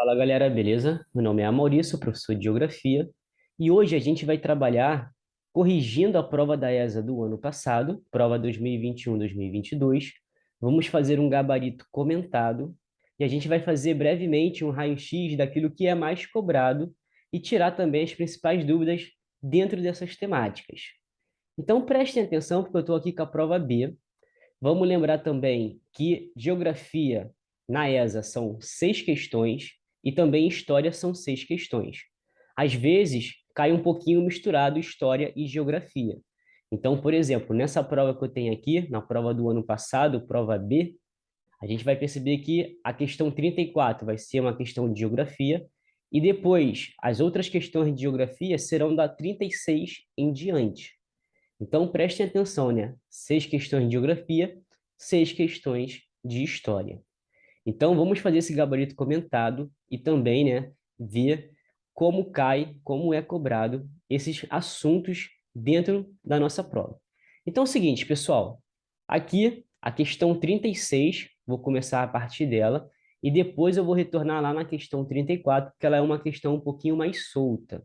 Fala galera, beleza? Meu nome é Maurício, professor de Geografia, e hoje a gente vai trabalhar corrigindo a prova da ESA do ano passado, prova 2021-2022. Vamos fazer um gabarito comentado e a gente vai fazer brevemente um raio-x daquilo que é mais cobrado e tirar também as principais dúvidas dentro dessas temáticas. Então prestem atenção porque eu estou aqui com a prova B. Vamos lembrar também que geografia na ESA são 6 questões e também história são 6 questões. Às vezes, cai um pouquinho misturado história e geografia. Então, por exemplo, nessa prova que eu tenho aqui, na prova do ano passado, prova B, a gente vai perceber que a questão 34 vai ser uma questão de geografia e depois as outras questões de geografia serão da 36 em diante. Então, prestem atenção, né? 6 questões de geografia, 6 questões de história. Então, vamos fazer esse gabarito comentado e também, né, ver como cai, como é cobrado esses assuntos dentro da nossa prova. Então, é o seguinte, pessoal. Aqui, a questão 36, vou começar a partir dela, e depois eu vou retornar lá na questão 34, porque ela é uma questão um pouquinho mais solta.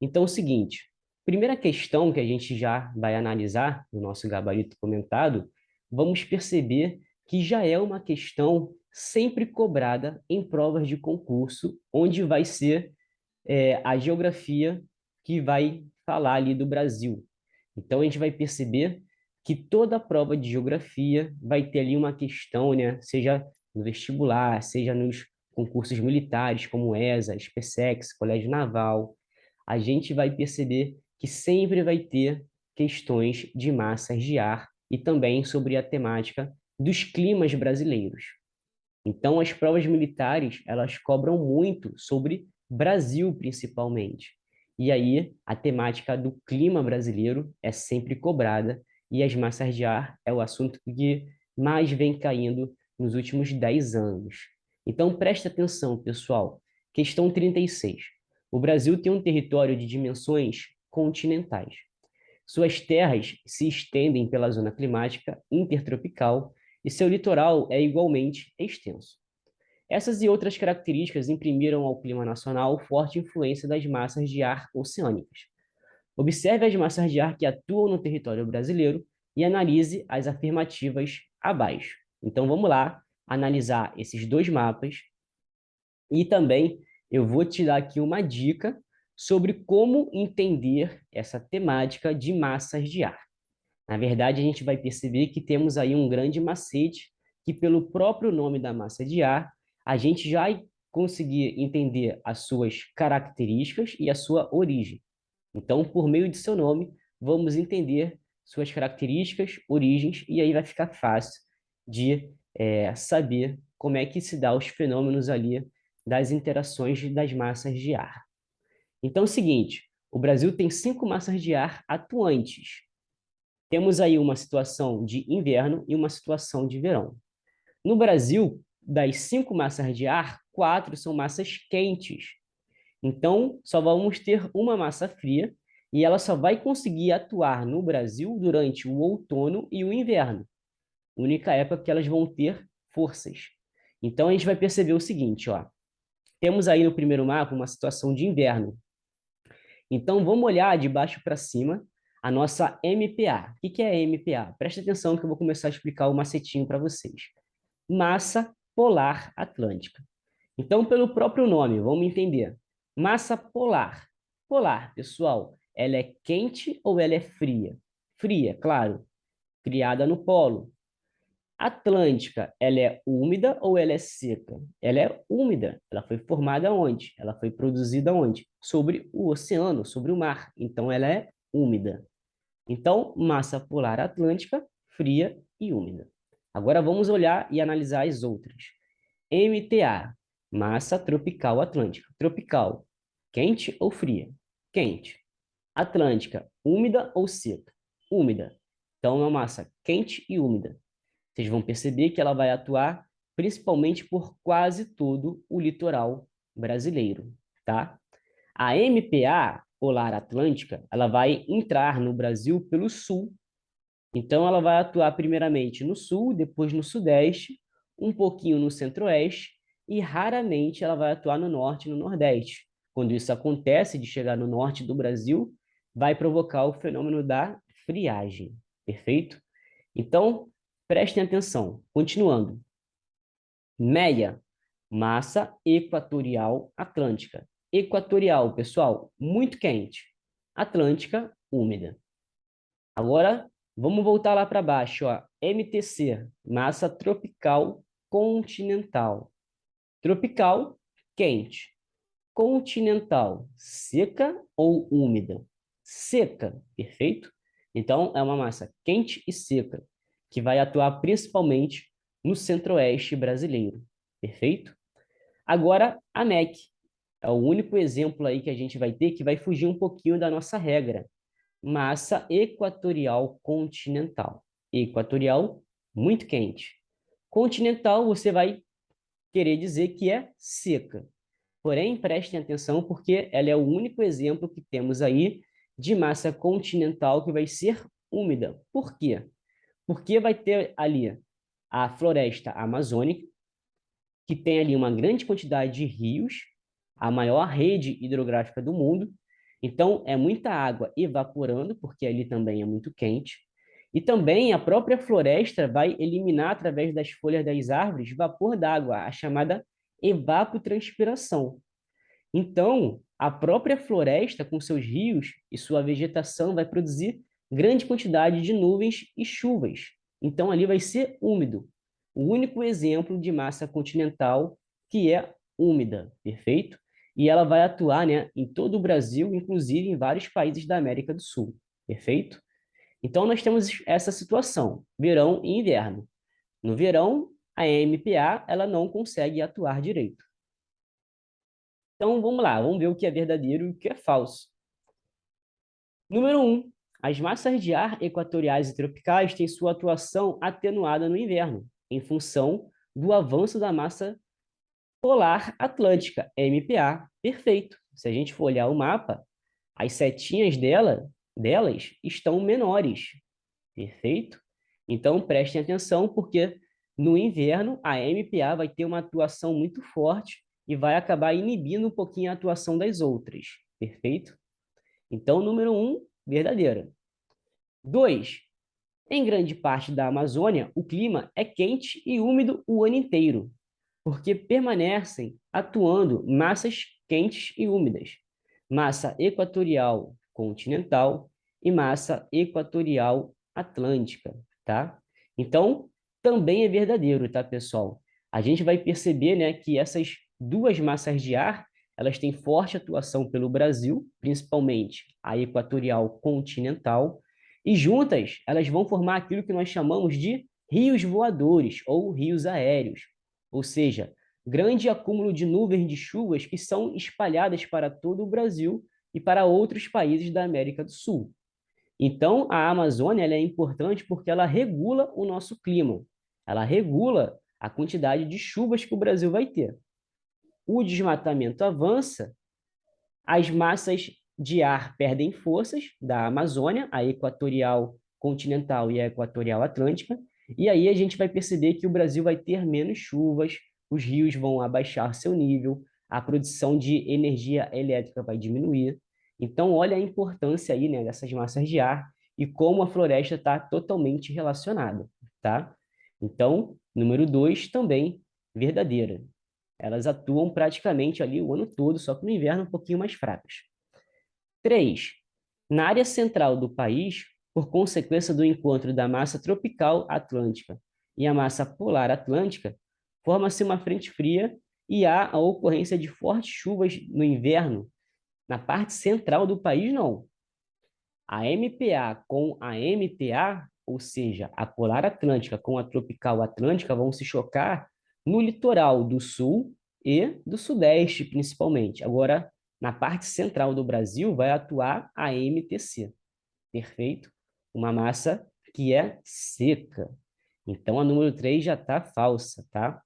Então, é o seguinte, primeira questão que a gente já vai analisar no nosso gabarito comentado, vamos perceber que já é uma questão sempre cobrada em provas de concurso, onde vai ser a geografia que vai falar ali do Brasil. Então, a gente vai perceber que toda prova de geografia vai ter ali uma questão, né? Seja no vestibular, seja nos concursos militares, como ESA, SpaceX, Colégio Naval, a gente vai perceber que sempre vai ter questões de massas de ar e também sobre a temática dos climas brasileiros. Então, as provas militares, elas cobram muito sobre Brasil, principalmente. E aí, a temática do clima brasileiro é sempre cobrada e as massas de ar é o assunto que mais vem caindo nos últimos 10 anos. Então, preste atenção, pessoal. Questão 36. O Brasil tem um território de dimensões continentais. Suas terras se estendem pela zona climática intertropical e seu litoral é igualmente extenso. Essas e outras características imprimiram ao clima nacional forte influência das massas de ar oceânicas. Observe as massas de ar que atuam no território brasileiro e analise as afirmativas abaixo. Então vamos lá analisar esses dois mapas e também eu vou te dar aqui uma dica sobre como entender essa temática de massas de ar. Na verdade, a gente vai perceber que temos aí um grande macete, que pelo próprio nome da massa de ar, a gente já vai conseguir entender as suas características e a sua origem. Então, por meio de seu nome, vamos entender suas características, origens, e aí vai ficar fácil de saber como é que se dá os fenômenos ali das interações das massas de ar. Então, é o seguinte, o Brasil tem 5 massas de ar atuantes. Temos aí uma situação de inverno e uma situação de verão. No Brasil, das 5 massas de ar, 4 são massas quentes. Então, só vamos ter uma massa fria e ela só vai conseguir atuar no Brasil durante o outono e o inverno. Única época que elas vão ter forças. Então, a gente vai perceber o seguinte, ó. Temos aí no primeiro mapa uma situação de inverno. Então, vamos olhar de baixo para cima a nossa MPA. O que é a MPA? Presta atenção que eu vou começar a explicar o macetinho para vocês. Massa polar atlântica. Então, pelo próprio nome, vamos entender. Massa polar. Polar, pessoal, ela é quente ou ela é fria? Fria, claro. Criada no polo. Atlântica, ela é úmida ou ela é seca? Ela é úmida. Ela foi formada onde? Ela foi produzida onde? Sobre o oceano, sobre o mar. Então, ela é úmida. Então, massa polar atlântica, fria e úmida. Agora, vamos olhar e analisar as outras. MTA, massa tropical atlântica. Tropical, quente ou fria? Quente. Atlântica, úmida ou seca? Úmida. Então, é uma massa quente e úmida. Vocês vão perceber que ela vai atuar principalmente por quase todo o litoral brasileiro, tá? A MPA, Polar Atlântica, ela vai entrar no Brasil pelo sul. Então, ela vai atuar primeiramente no sul, depois no sudeste, um pouquinho no centro-oeste e raramente ela vai atuar no norte e no nordeste. Quando isso acontece de chegar no norte do Brasil, vai provocar o fenômeno da friagem. Perfeito? Então, prestem atenção. Continuando. Meia, massa equatorial atlântica. Equatorial, pessoal, muito quente. Atlântica, úmida. Agora, vamos voltar lá para baixo, ó. MTC, massa tropical continental. Tropical, quente. Continental, seca ou úmida? Seca, perfeito? Então, é uma massa quente e seca, que vai atuar principalmente no centro-oeste brasileiro, perfeito? Agora, a MEC é o único exemplo aí que a gente vai ter que vai fugir um pouquinho da nossa regra. Massa equatorial continental. Equatorial, muito quente. Continental, você vai querer dizer que é seca. Porém, prestem atenção porque ela é o único exemplo que temos aí de massa continental que vai ser úmida. Por quê? Porque vai ter ali a floresta amazônica, que tem ali uma grande quantidade de rios, a maior rede hidrográfica do mundo. Então, é muita água evaporando, porque ali também é muito quente. E também a própria floresta vai eliminar, através das folhas das árvores, vapor d'água, a chamada evapotranspiração. Então, a própria floresta, com seus rios e sua vegetação, vai produzir grande quantidade de nuvens e chuvas. Então, ali vai ser úmido. O único exemplo de massa continental que é úmida, perfeito? E ela vai atuar, né, em todo o Brasil, inclusive em vários países da América do Sul, perfeito? Então, nós temos essa situação, verão e inverno. No verão, a MPA ela não consegue atuar direito. Então, vamos lá, vamos ver o que é verdadeiro e o que é falso. Número 1. As massas de ar equatoriais e tropicais têm sua atuação atenuada no inverno, em função do avanço da massa polar atlântica, MPA. Perfeito. Se a gente for olhar o mapa, as setinhas delas estão menores. Perfeito? Então, prestem atenção, porque no inverno a MPA vai ter uma atuação muito forte e vai acabar inibindo um pouquinho a atuação das outras. Perfeito? Então, número 1, verdadeira. 2. Em grande parte da Amazônia, o clima é quente e úmido o ano inteiro, porque permanecem atuando massas quentes e úmidas, massa equatorial continental e massa equatorial atlântica, tá? Então, também é verdadeiro, tá, pessoal? A gente vai perceber, né, que essas duas massas de ar, elas têm forte atuação pelo Brasil, principalmente a equatorial continental, e juntas elas vão formar aquilo que nós chamamos de rios voadores ou rios aéreos, ou seja, grande acúmulo de nuvens de chuvas que são espalhadas para todo o Brasil e para outros países da América do Sul. Então, a Amazônia ela é importante porque ela regula o nosso clima, ela regula a quantidade de chuvas que o Brasil vai ter. O desmatamento avança, as massas de ar perdem forças da Amazônia, a equatorial continental e a equatorial atlântica, e aí a gente vai perceber que o Brasil vai ter menos chuvas, os rios vão abaixar seu nível, a produção de energia elétrica vai diminuir. Então, olha a importância aí, né, dessas massas de ar e como a floresta está totalmente relacionada, tá? Então, número 2 também verdadeira. Elas atuam praticamente ali o ano todo, só que no inverno um pouquinho mais fracas. 3. Na área central do país, por consequência do encontro da massa tropical atlântica e a massa polar atlântica, forma-se uma frente fria e há a ocorrência de fortes chuvas no inverno. Na parte central do país, não. A MPA com a MTA, ou seja, a polar atlântica com a tropical atlântica, vão se chocar no litoral do sul e do sudeste, principalmente. Agora, na parte central do Brasil, vai atuar a MTC. Perfeito? Uma massa que é seca. Então, a número 3 já está falsa, tá?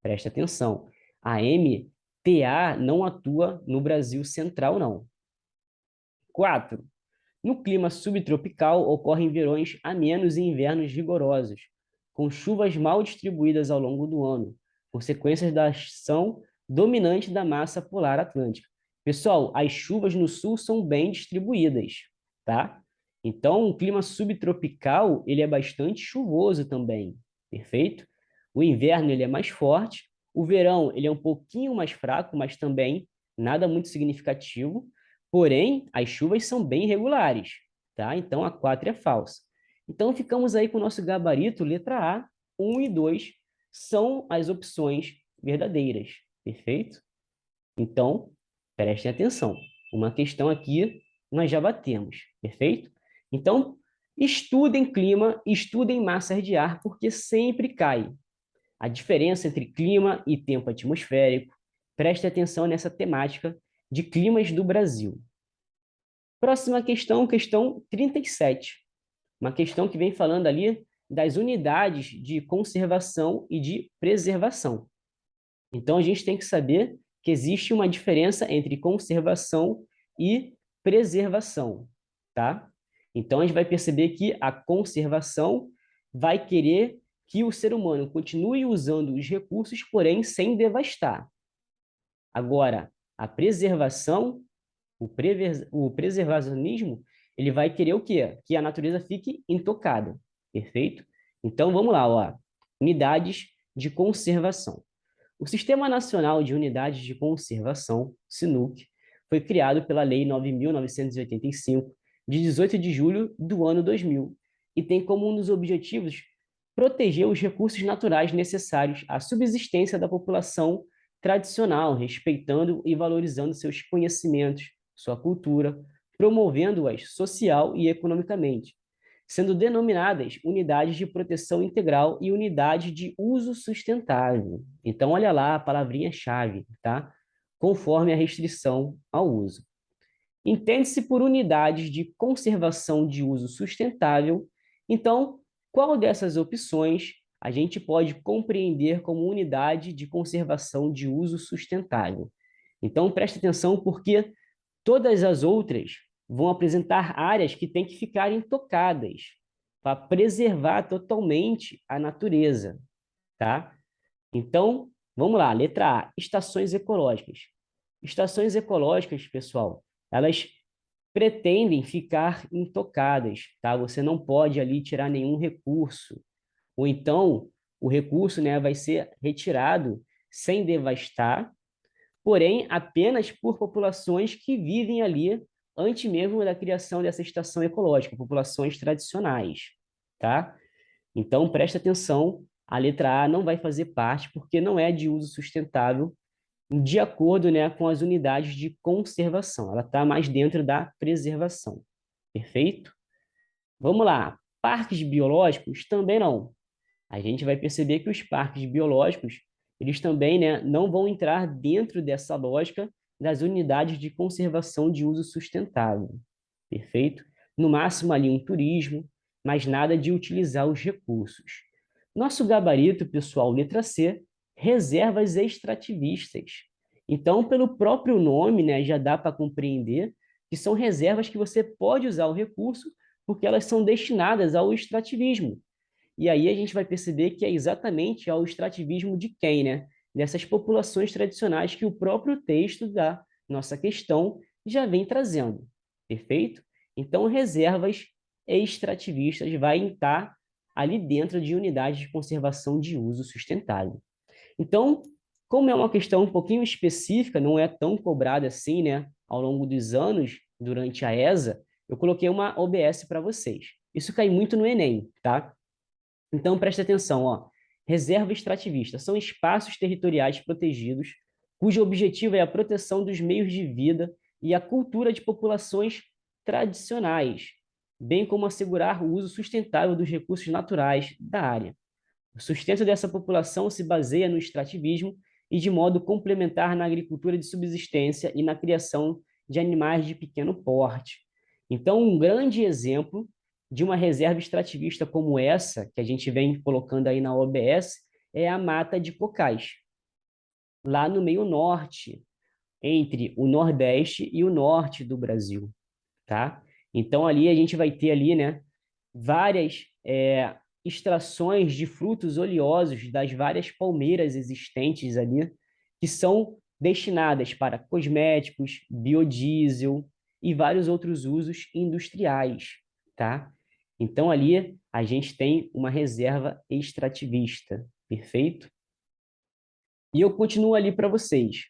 Presta atenção. A MTA não atua no Brasil central, não. 4. No clima subtropical, ocorrem verões amenos e invernos rigorosos, com chuvas mal distribuídas ao longo do ano, consequências da ação dominante da massa polar atlântica. Pessoal, as chuvas no sul são bem distribuídas, tá? Então, o clima subtropical, ele é bastante chuvoso também, perfeito? O inverno, ele é mais forte, o verão, ele é um pouquinho mais fraco, mas também nada muito significativo, porém, as chuvas são bem regulares, tá? Então, a 4 é falsa. Então, ficamos aí com o nosso gabarito, letra A, 1 e 2 são as opções verdadeiras, perfeito? Então, prestem atenção. Uma questão aqui nós já batemos, perfeito? Então, estudem clima, estudem massas de ar, porque sempre cai. A diferença entre clima e tempo atmosférico. Preste atenção nessa temática de climas do Brasil. Próxima questão, questão 37. Uma questão que vem falando ali das unidades de conservação e de preservação. Então, a gente tem que saber que existe uma diferença entre conservação e preservação, tá? Então, a gente vai perceber que a conservação vai querer que o ser humano continue usando os recursos, porém sem devastar. Agora, a preservação, o preservacionismo, ele vai querer o quê? Que a natureza fique intocada, perfeito? Então, vamos lá, ó. Unidades de conservação. O Sistema Nacional de Unidades de Conservação, SINUC, foi criado pela Lei 9.985, de 18 de julho do ano 2000, e tem como um dos objetivos proteger os recursos naturais necessários à subsistência da população tradicional, respeitando e valorizando seus conhecimentos, sua cultura, promovendo-as social e economicamente, sendo denominadas unidades de proteção integral e unidade de uso sustentável. Então, olha lá a palavrinha-chave, tá? Conforme a restrição ao uso. Entende-se por unidades de conservação de uso sustentável. Então, qual dessas opções a gente pode compreender como unidade de conservação de uso sustentável? Então, preste atenção porque todas as outras vão apresentar áreas que têm que ficar intocadas para preservar totalmente a natureza, tá? Então, vamos lá, letra A, estações ecológicas. Estações ecológicas, pessoal, elas pretendem ficar intocadas, tá? Você não pode ali tirar nenhum recurso, ou então o recurso, né, vai ser retirado sem devastar, porém apenas por populações que vivem ali antes mesmo da criação dessa estação ecológica, populações tradicionais, tá? Então, presta atenção, a letra A não vai fazer parte porque não é de uso sustentável de acordo, né, com as unidades de conservação. Ela está mais dentro da preservação. Perfeito? Vamos lá. Parques biológicos também não. A gente vai perceber que os parques biológicos, eles também, né, não vão entrar dentro dessa lógica das unidades de conservação de uso sustentável. Perfeito? No máximo ali um turismo, mas nada de utilizar os recursos. Nosso gabarito, pessoal, letra C, reservas extrativistas. Então, pelo próprio nome, né, já dá para compreender que são reservas que você pode usar o recurso porque elas são destinadas ao extrativismo. E aí a gente vai perceber que é exatamente ao extrativismo de quem, né? Dessas populações tradicionais que o próprio texto da nossa questão já vem trazendo. Perfeito? Então, reservas extrativistas vai estar ali dentro de unidades de conservação de uso sustentável. Então, como é uma questão um pouquinho específica, não é tão cobrada assim, né, ao longo dos anos, durante a ESA, eu coloquei uma OBS para vocês. Isso cai muito no Enem, tá? Então, preste atenção, ó. Reserva extrativista são espaços territoriais protegidos cujo objetivo é a proteção dos meios de vida e a cultura de populações tradicionais, bem como assegurar o uso sustentável dos recursos naturais da área. O sustento dessa população se baseia no extrativismo e de modo complementar na agricultura de subsistência e na criação de animais de pequeno porte. Então, um grande exemplo de uma reserva extrativista como essa, que a gente vem colocando aí na OBS, é a mata de cocais, lá no meio norte, entre o nordeste e o norte do Brasil, tá? Então, ali a gente vai ter ali, né, várias extrações de frutos oleosos das várias palmeiras existentes ali, que são destinadas para cosméticos, biodiesel e vários outros usos industriais, tá? Então, ali a gente tem uma reserva extrativista, perfeito? E eu continuo ali para vocês.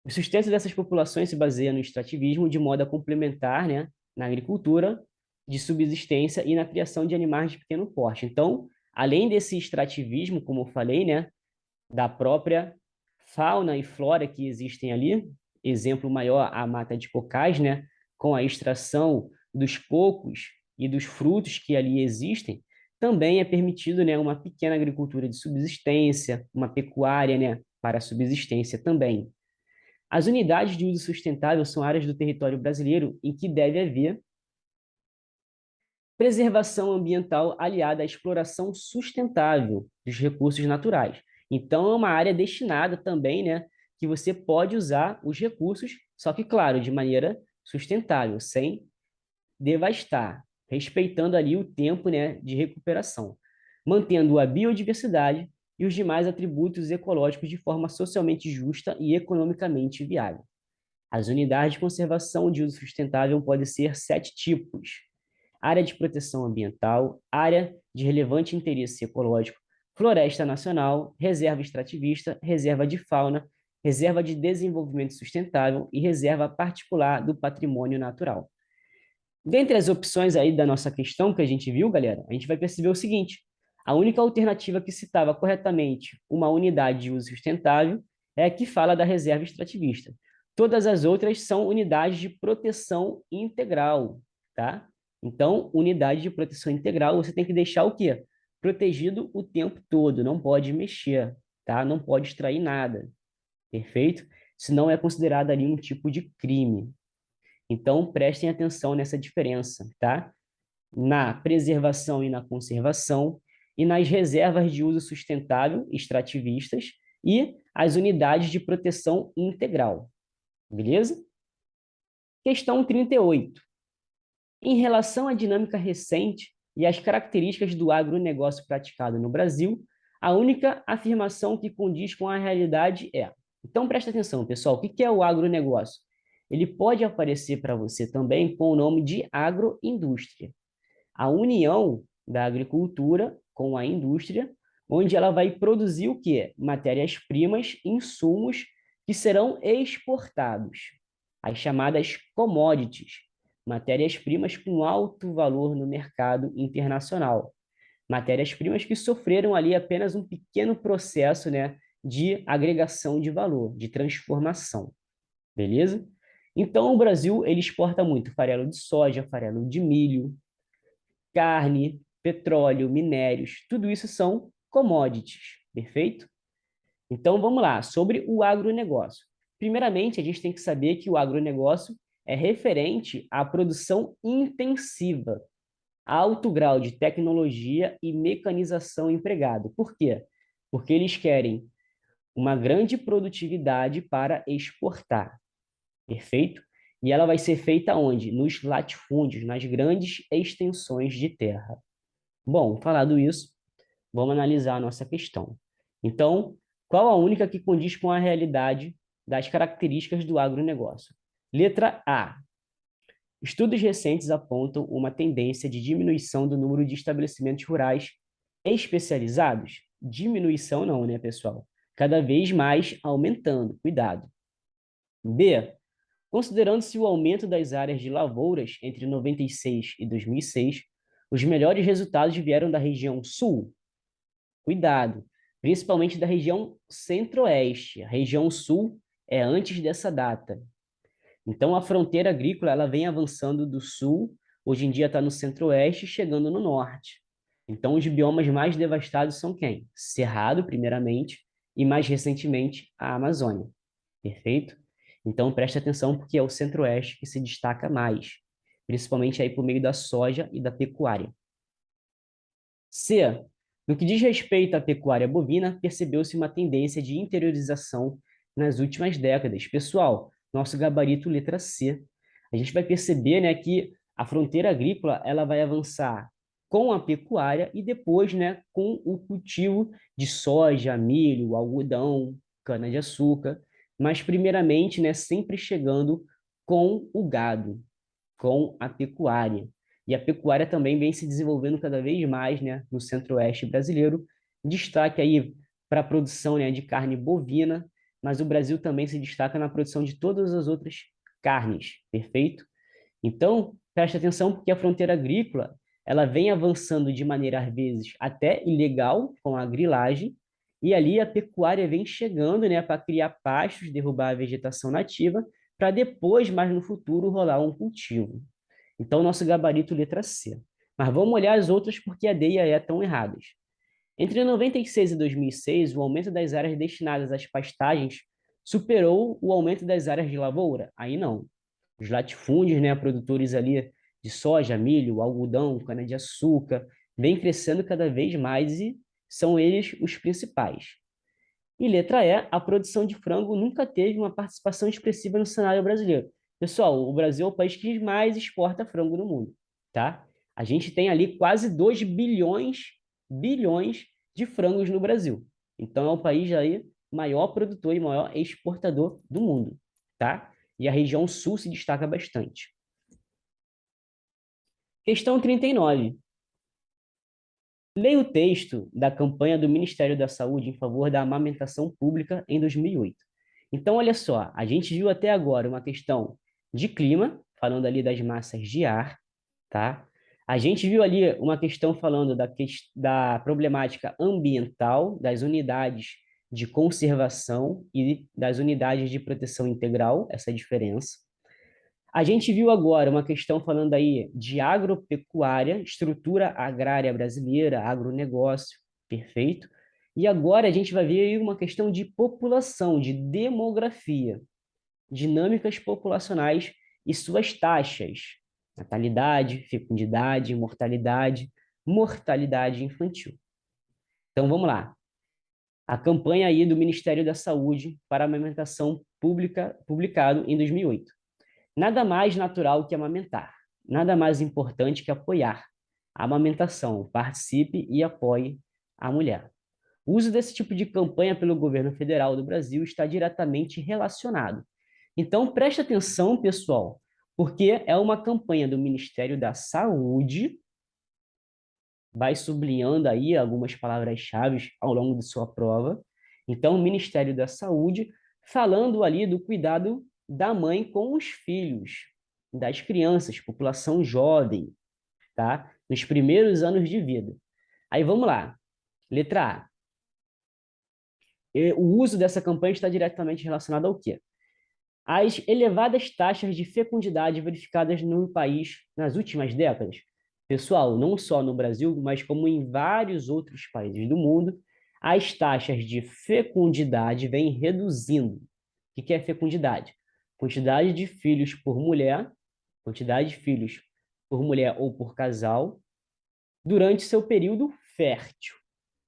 O sustento dessas populações se baseia no extrativismo de modo a complementar, né, na agricultura de subsistência e na criação de animais de pequeno porte. Então, além desse extrativismo, como eu falei, né, da própria fauna e flora que existem ali, exemplo maior, a mata de cocais, né, com a extração dos cocos e dos frutos que ali existem, também é permitido, né, uma pequena agricultura de subsistência, uma pecuária, né, para subsistência também. As unidades de uso sustentável são áreas do território brasileiro em que deve haver preservação ambiental aliada à exploração sustentável dos recursos naturais. Então, é uma área destinada também, né, que você pode usar os recursos, só que, claro, de maneira sustentável, sem devastar, respeitando ali o tempo, né, de recuperação, mantendo a biodiversidade e os demais atributos ecológicos de forma socialmente justa e economicamente viável. As unidades de conservação de uso sustentável podem ser 7 tipos: área de proteção ambiental, área de relevante interesse ecológico, floresta nacional, reserva extrativista, reserva de fauna, reserva de desenvolvimento sustentável e reserva particular do patrimônio natural. Dentre as opções aí da nossa questão que a gente viu, galera, a gente vai perceber o seguinte: a única alternativa que citava corretamente uma unidade de uso sustentável é a que fala da reserva extrativista. Todas as outras são unidades de proteção integral, tá? Então, unidade de proteção integral, você tem que deixar o quê? Protegido o tempo todo, não pode mexer, tá? Não pode extrair nada, perfeito? Senão é considerado ali um tipo de crime. Então, prestem atenção nessa diferença, tá? Na preservação e na conservação, e nas reservas de uso sustentável, extrativistas, e as unidades de proteção integral. Beleza? Questão 38. Em relação à dinâmica recente e às características do agronegócio praticado no Brasil, a única afirmação que condiz com a realidade é. Então, presta atenção, pessoal. O que é o agronegócio? Ele pode aparecer para você também com o nome de agroindústria. A união da agricultura com a indústria, onde ela vai produzir o quê? Matérias-primas, insumos que serão exportados, as chamadas commodities, matérias-primas com alto valor no mercado internacional. Matérias-primas que sofreram ali apenas um pequeno processo, né, de agregação de valor, de transformação. Beleza? Então, o Brasil ele exporta muito farelo de soja, farelo de milho, carne, petróleo, minérios, tudo isso são commodities, perfeito? Então, vamos lá, sobre o agronegócio. Primeiramente, a gente tem que saber que o agronegócio é referente à produção intensiva, alto grau de tecnologia e mecanização empregado. Por quê? Porque eles querem uma grande produtividade para exportar, perfeito? E ela vai ser feita onde? Nos latifúndios, nas grandes extensões de terra. Bom, falado isso, vamos analisar a nossa questão. Então, qual a única que condiz com a realidade das características do agronegócio? Letra A. Estudos recentes apontam uma tendência de diminuição do número de estabelecimentos rurais especializados. Diminuição não, né, pessoal? Cada vez mais aumentando. Cuidado. B. Considerando-se o aumento das áreas de lavouras entre 96 e 2006, os melhores resultados vieram da região sul. Cuidado, principalmente da região centro-oeste. A região sul é antes dessa data. Então, a fronteira agrícola ela vem avançando do sul, hoje em dia está no centro-oeste, chegando no norte. Então, os biomas mais devastados são quem? Cerrado, primeiramente, e mais recentemente, a Amazônia. Perfeito? Então, preste atenção porque é o centro-oeste que se destaca mais, principalmente aí por meio da soja e da pecuária. C. No que diz respeito à pecuária bovina, percebeu-se uma tendência de interiorização nas últimas décadas. Pessoal, nosso gabarito letra C. A gente vai perceber, né, que a fronteira agrícola ela vai avançar com a pecuária e depois, né, com o cultivo de soja, milho, algodão, cana-de-açúcar, mas primeiramente, né, sempre chegando com o gado, com a pecuária. E a pecuária também vem se desenvolvendo cada vez mais, né, no centro-oeste brasileiro. Destaque aí para a produção, né, de carne bovina, mas o Brasil também se destaca na produção de todas as outras carnes, perfeito? Então, preste atenção porque a fronteira agrícola, ela vem avançando de maneira, às vezes, até ilegal, com a grilagem, e ali a pecuária vem chegando, né, para criar pastos, derrubar a vegetação nativa, para depois, mais no futuro, rolar um cultivo. Então, nosso gabarito letra C. Mas vamos olhar as outras porque a D e a E estão erradas. Entre 96 e 2006, o aumento das áreas destinadas às pastagens superou o aumento das áreas de lavoura? Aí não. Os latifúndios, né, produtores ali de soja, milho, algodão, cana-de-açúcar, vêm crescendo cada vez mais e são eles os principais. E letra E, a produção de frango nunca teve uma participação expressiva no cenário brasileiro. Pessoal, o Brasil é o país que mais exporta frango no mundo, tá? A gente tem ali quase 2 bilhões de frangos no Brasil. Então é o país aí maior produtor e maior exportador do mundo, tá? E a região sul se destaca bastante. Questão 39. Leia o texto da campanha do Ministério da Saúde em favor da amamentação pública em 2008. Então, olha só, a gente viu até agora uma questão de clima, falando ali das massas de ar, tá? A gente viu ali uma questão falando da problemática ambiental, das unidades de conservação e das unidades de proteção integral, essa diferença. A gente viu agora uma questão falando aí de agropecuária, estrutura agrária brasileira, agronegócio, perfeito? E agora a gente vai ver aí uma questão de população, de demografia, dinâmicas populacionais e suas taxas, natalidade, fecundidade, mortalidade, mortalidade infantil. Então vamos lá. A campanha aí do Ministério da Saúde para a amamentação pública, publicado em 2008. Nada mais natural que amamentar. Nada mais importante que apoiar. A amamentação. Participe e apoie a mulher. O uso desse tipo de campanha pelo governo federal do Brasil está diretamente relacionado. Então, preste atenção, pessoal, porque é uma campanha do Ministério da Saúde, vai sublinhando aí algumas palavras-chave ao longo de sua prova. Então, o Ministério da Saúde falando ali do cuidado da mãe com os filhos, das crianças, população jovem, tá? Nos primeiros anos de vida. Aí vamos lá. Letra A. O uso dessa campanha está diretamente relacionado ao quê? As elevadas taxas de fecundidade verificadas no país nas últimas décadas. Pessoal, não só no Brasil, mas como em vários outros países do mundo, as taxas de fecundidade vêm reduzindo. O que é fecundidade? Quantidade de filhos por mulher, quantidade de filhos por mulher ou por casal, durante seu período fértil,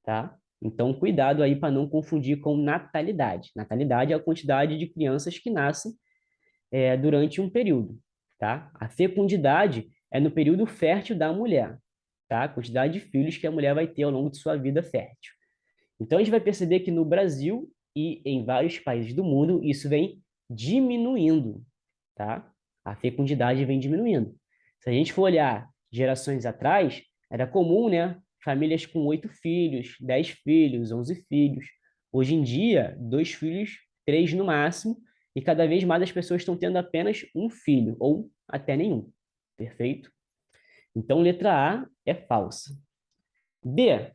tá? Então, cuidado aí para não confundir com natalidade. Natalidade é a quantidade de crianças que nascem durante um período, tá? A fecundidade é no período fértil da mulher, tá? A quantidade de filhos que a mulher vai ter ao longo de sua vida fértil. Então, a gente vai perceber que no Brasil e em vários países do mundo, isso vem diminuindo, tá? A fecundidade vem diminuindo. Se a gente for olhar gerações atrás, era comum, né? Famílias com 8 filhos, 10 filhos, 11 filhos. Hoje em dia, 2 filhos, 3 no máximo, e cada vez mais as pessoas estão tendo apenas um filho, ou até nenhum. Perfeito? Então, letra A é falsa. B.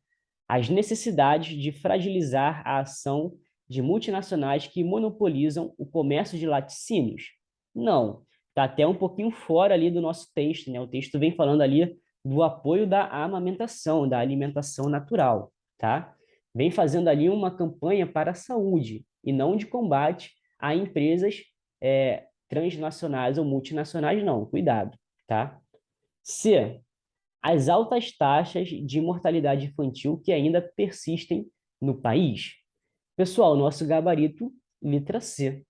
As necessidades de fragilizar a ação de multinacionais que monopolizam o comércio de laticínios? Não. Está até um pouquinho fora ali do nosso texto, né? O texto vem falando ali do apoio da amamentação, da alimentação natural, tá? Vem fazendo ali uma campanha para a saúde e não de combate a empresas transnacionais ou multinacionais, não. Cuidado, tá? C. As altas taxas de mortalidade infantil que ainda persistem no país. Pessoal, nosso gabarito, letra C,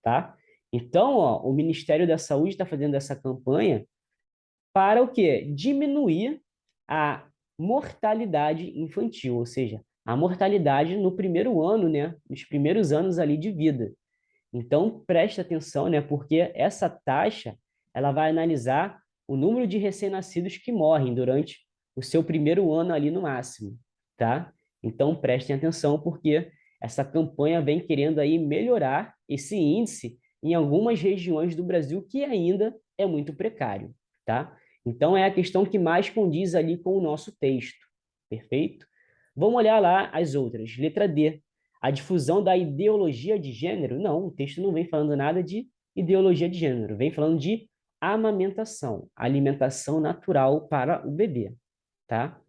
tá? Então, ó, o Ministério da Saúde está fazendo essa campanha para o quê? Diminuir a mortalidade infantil, ou seja, a mortalidade no primeiro ano, né, nos primeiros anos ali de vida. Então, preste atenção, né, porque essa taxa, ela vai analisar o número de recém-nascidos que morrem durante o seu primeiro ano ali no máximo, tá? Então, prestem atenção, porque essa campanha vem querendo aí melhorar esse índice em algumas regiões do Brasil que ainda é muito precário, tá? Então, é a questão que mais condiz ali com o nosso texto, perfeito? Vamos olhar lá as outras. Letra D, a difusão da ideologia de gênero. Não, o texto não vem falando nada de ideologia de gênero, vem falando de amamentação, alimentação natural para o bebê, tá?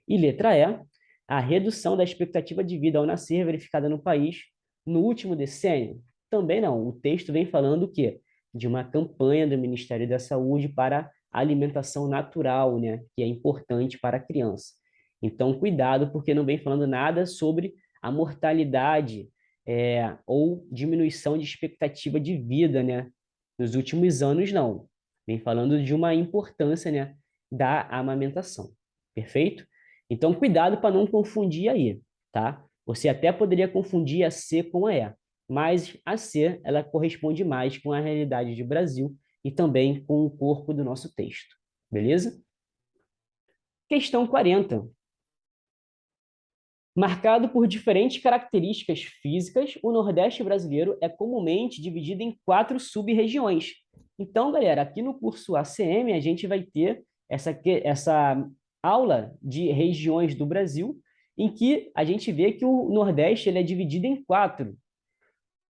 E letra E, a redução da expectativa de vida ao nascer verificada no país no último decênio. Também não, o texto vem falando o quê? De uma campanha do Ministério da Saúde para a alimentação natural, né, que é importante para a criança. Então, cuidado, porque não vem falando nada sobre a mortalidade ou diminuição de expectativa de vida, né, nos últimos anos, não. Vem falando de uma importância, né, da amamentação. Perfeito? Então, cuidado para não confundir aí, tá? Você até poderia confundir a C com a E, mas a C, ela corresponde mais com a realidade do Brasil e também com o corpo do nosso texto. Beleza? Questão 40. Marcado por diferentes características físicas, o Nordeste brasileiro é comumente dividido em 4 sub-regiões. Então, galera, aqui no curso ACM, a gente vai ter essa aula de regiões do Brasil, em que a gente vê que o Nordeste ele é dividido em 4.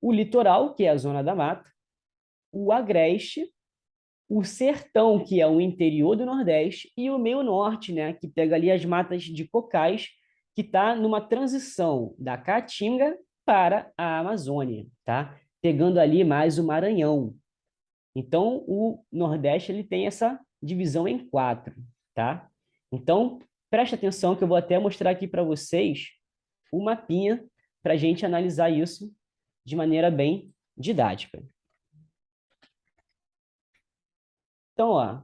O litoral, que é a zona da mata, o agreste, o sertão, que é o interior do Nordeste, e o meio norte, né, que pega ali as matas de cocais, que está numa transição da Caatinga para a Amazônia, tá? Pegando ali mais o Maranhão. Então, o Nordeste ele tem essa divisão em 4, tá? Então, preste atenção que eu vou até mostrar aqui para vocês o mapinha para a gente analisar isso de maneira bem didática. Então, ó,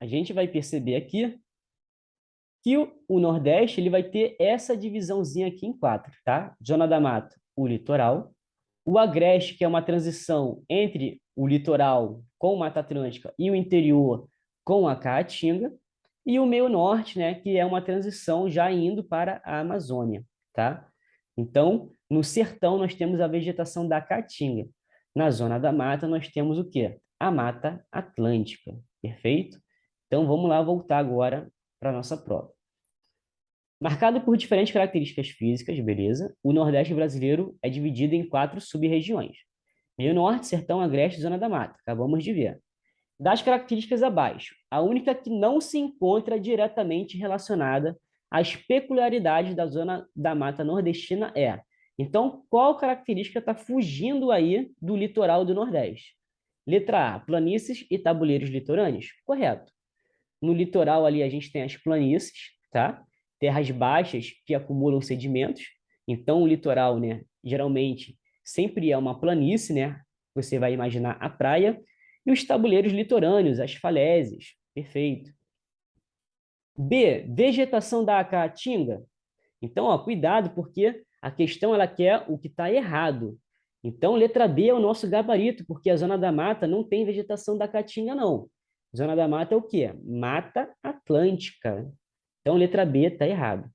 a gente vai perceber aqui que o Nordeste ele vai ter essa divisãozinha aqui em 4, tá? Zona da Mata, o litoral. O Agreste, que é uma transição entre o litoral com Mata Atlântica e o interior com a Caatinga. E o meio norte, né, que é uma transição já indo para a Amazônia, tá? Então, no sertão nós temos a vegetação da Caatinga. Na zona da mata nós temos o quê? A Mata Atlântica, perfeito? Então, vamos lá voltar agora para a nossa prova. Marcado por diferentes características físicas, beleza? O Nordeste brasileiro é dividido em 4 sub-regiões. Meio Norte, Sertão, Agreste e Zona da Mata. Acabamos de ver. Das características abaixo, a única que não se encontra diretamente relacionada às peculiaridades da Zona da Mata Nordestina é. Então, qual característica está fugindo aí do litoral do Nordeste? Letra A, planícies e tabuleiros litorâneos? Correto. No litoral ali a gente tem as planícies, tá? Terras baixas que acumulam sedimentos. Então o litoral, né, geralmente sempre é uma planície, né? Você vai imaginar a praia e os tabuleiros litorâneos, as falésias. Perfeito. B, vegetação da caatinga. Então, ó, cuidado, porque a questão ela quer o que está errado. Então, letra B é o nosso gabarito, porque a zona da mata não tem vegetação da caatinga, não. Zona da mata é o quê? Mata Atlântica. Então, letra B está errado.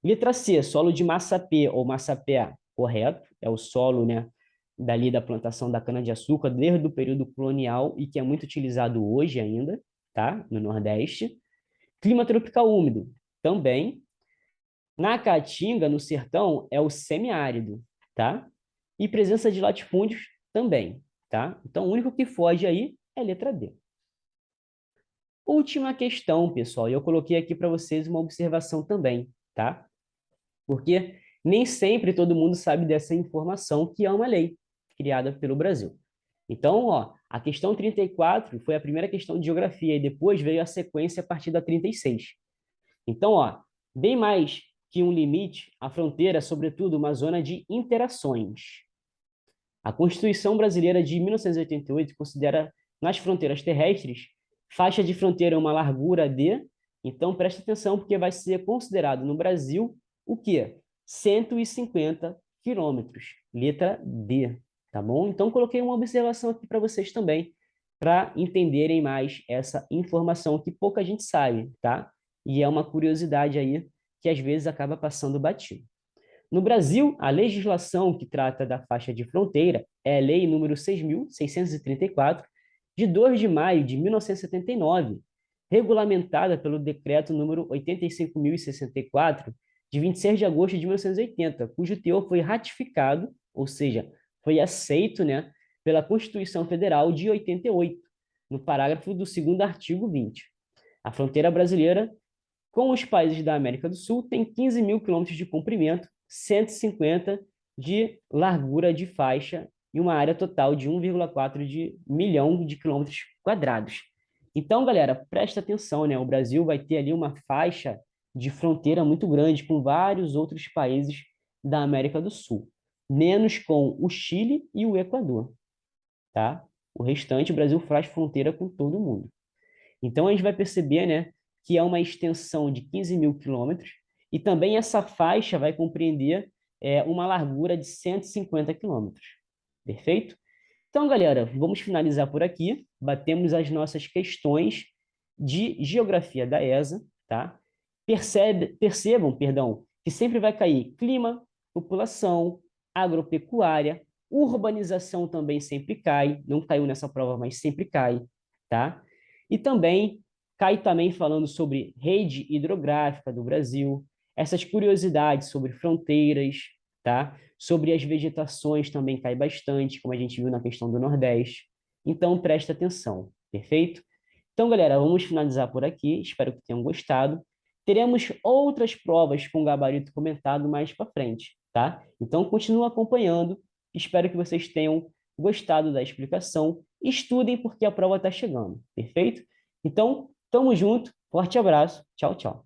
Letra C, solo de massapê ou massapé, correto. É o solo, né, dali da plantação da cana-de-açúcar desde o período colonial e que é muito utilizado hoje ainda, tá? No Nordeste. Clima tropical úmido, também. Na Caatinga, no sertão, é o semiárido, tá? E presença de latifúndios também, tá? Então, o único que foge aí é a letra D. Última questão, pessoal, e eu coloquei aqui para vocês uma observação também, tá? Porque nem sempre todo mundo sabe dessa informação que é uma lei criada pelo Brasil. Então, ó, a questão 34 foi a primeira questão de geografia e depois veio a sequência a partir da 36. Então, ó, bem mais que um limite, a fronteira é, sobretudo, uma zona de interações. A Constituição Brasileira de 1988 considera nas fronteiras terrestres Faixa de fronteira é uma largura de, então preste atenção porque vai ser considerado no Brasil o quê? 150 quilômetros. Letra D, tá bom? Então coloquei uma observação aqui para vocês também, para entenderem mais essa informação que pouca gente sabe, tá? E é uma curiosidade aí que às vezes acaba passando batido. No Brasil, a legislação que trata da faixa de fronteira é a Lei número 6.634, de 2 de maio de 1979, regulamentada pelo Decreto número 85.064, de 26 de agosto de 1980, cujo teor foi ratificado, ou seja, foi aceito, né, pela Constituição Federal de 88, no parágrafo do 2º artigo 20. A fronteira brasileira com os países da América do Sul tem 15 mil quilômetros de comprimento, 150 de largura de faixa e uma área total de 1,4 de milhão de quilômetros quadrados. Então, galera, presta atenção, né? O Brasil vai ter ali uma faixa de fronteira muito grande com vários outros países da América do Sul, menos com o Chile e o Equador, tá? O restante, o Brasil faz fronteira com todo mundo. Então, a gente vai perceber, né, que é uma extensão de 15 mil quilômetros e também essa faixa vai compreender uma largura de 150 quilômetros. Perfeito? Então, galera, vamos finalizar por aqui. Batemos as nossas questões de geografia da ESA, tá? Percebam, perdão, que sempre vai cair clima, população, agropecuária, urbanização também sempre cai, não caiu nessa prova, mas sempre cai, tá? E também cai também falando sobre rede hidrográfica do Brasil, essas curiosidades sobre fronteiras, tá? Sobre as vegetações também cai bastante, como a gente viu na questão do Nordeste. Então, presta atenção, perfeito? Então, galera, vamos finalizar por aqui. Espero que tenham gostado. Teremos outras provas com gabarito comentado mais para frente, tá? Então, continua acompanhando. Espero que vocês tenham gostado da explicação. Estudem porque a prova está chegando, perfeito? Então, tamo junto. Forte abraço. Tchau, tchau.